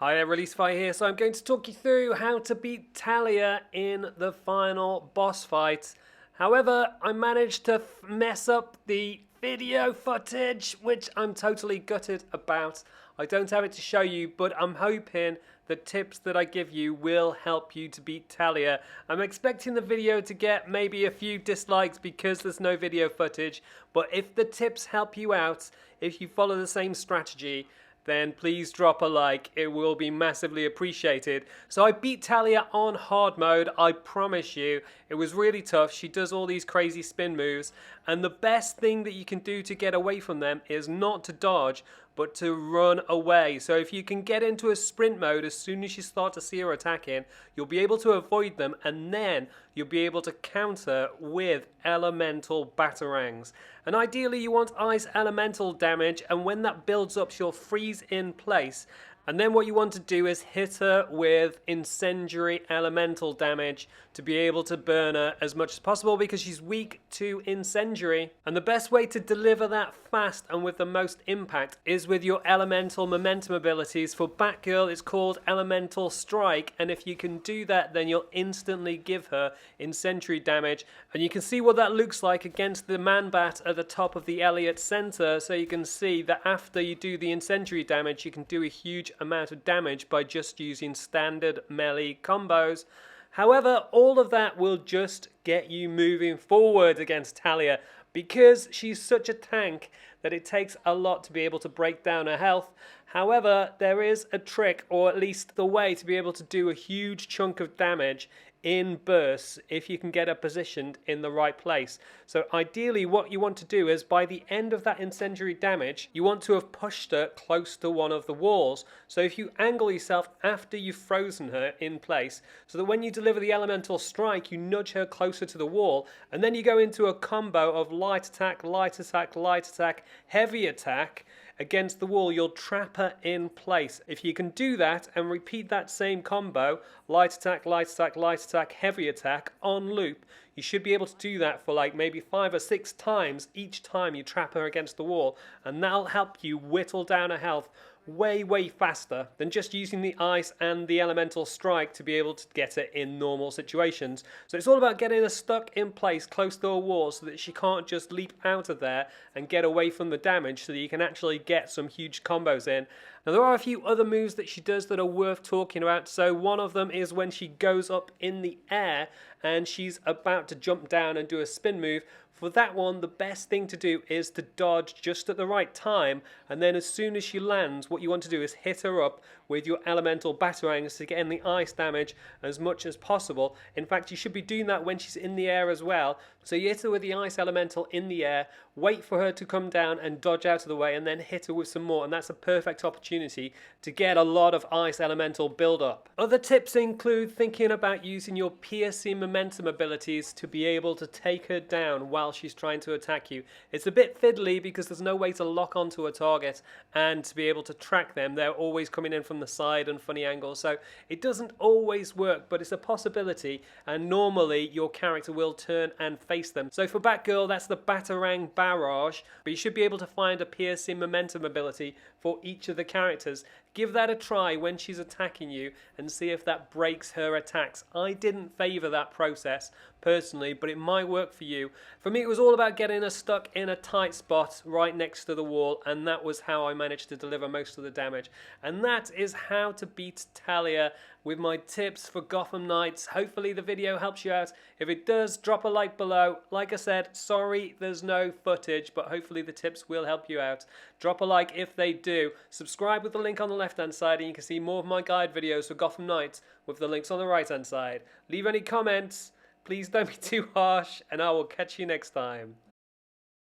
Hi there, Release Fire here. So I'm going to talk you through how to beat Talia in the final boss fight. However, I managed to mess up the video footage, which I'm totally gutted about. I don't have it to show you, but I'm hoping the tips that I give you will help you to beat Talia. I'm expecting the video to get maybe a few dislikes because there's no video footage, but if the tips help you out, if you follow the same strategy, then please drop a like. It will be massively appreciated. So I beat Talia on hard mode, I promise you. It was really tough. She does all these crazy spin moves, and the best thing that you can do to get away from them is not to dodge, but to run away. So if you can get into a sprint mode as soon as you start to see her attacking, you'll be able to avoid them, and then you'll be able to counter with elemental batarangs. And ideally you want ice elemental damage, and when that builds up she'll freeze in place. And then what you want to do is hit her with incendiary elemental damage to be able to burn her as much as possible because she's weak to incendiary. And the best way to deliver that fast and with the most impact is with your elemental momentum abilities. For Batgirl it's called Elemental Strike, and if you can do that then you'll instantly give her incendiary damage. And you can see what that looks like against the Man-Bat at the top of the Elliott Center, so you can see that after you do the incendiary damage you can do a huge amount of damage by just using standard melee combos. However, all of that will just get you moving forward against Talia because she's such a tank that it takes a lot to be able to break down her health. However, there is a trick, or at least the way to be able to do a huge chunk of damage in bursts if you can get her positioned in the right place. So ideally what you want to do is by the end of that incendiary damage you want to have pushed her close to one of the walls. So if you angle yourself after you've frozen her in place so that when you deliver the elemental strike you nudge her closer to the wall, and then you go into a combo of light attack, light attack, light attack, heavy attack against the wall, you'll trap her in place. If you can do that and repeat that same combo, light attack, light attack, light attack, heavy attack, on loop, you should be able to do that for like maybe 5 or 6 times each time you trap her against the wall, and that'll help you whittle down her health way faster than just using the ice and the elemental strike to be able to get her in normal situations. So it's all about getting her stuck in place close to a wall so that she can't just leap out of there and get away from the damage, so that you can actually get some huge combos in. Now there are a few other moves that she does that are worth talking about. So one of them is when she goes up in the air and she's about to jump down and do a spin move. For that one, the best thing to do is to dodge just at the right time, and then as soon as she lands, what you want to do is hit her up with your elemental batarangs to get in the ice damage as much as possible. In fact, you should be doing that when she's in the air as well. So you hit her with the ice elemental in the air, wait for her to come down and dodge out of the way, and then hit her with some more, and that's a perfect opportunity to get a lot of ice elemental build up. Other tips include thinking about using your piercing momentum abilities to be able to take her down while she's trying to attack you. It's a bit fiddly because there's no way to lock onto a target and to be able to track them. They're always coming in from the side and funny angles, so it doesn't always work, but it's a possibility, and normally your character will turn and face them. So for Batgirl that's the Batarang Barrage, but you should be able to find a piercing momentum ability for each of the characters. Give that a try when she's attacking you and see if that breaks her attacks. I didn't favour that process personally, but it might work for you. For me it was all about getting her stuck in a tight spot right next to the wall, and that was how I managed to deliver most of the damage. And that is how to beat Talia with my tips for Gotham Knights. Hopefully the video helps you out. If it does, drop a like below. Like I said, sorry there's no footage, but hopefully the tips will help you out. Drop a like if they do. Subscribe with the link on the left hand side, and you can see more of my guide videos for Gotham Knights with the links on the right hand side. Leave any comments. Please don't be too harsh, and I will catch you next time.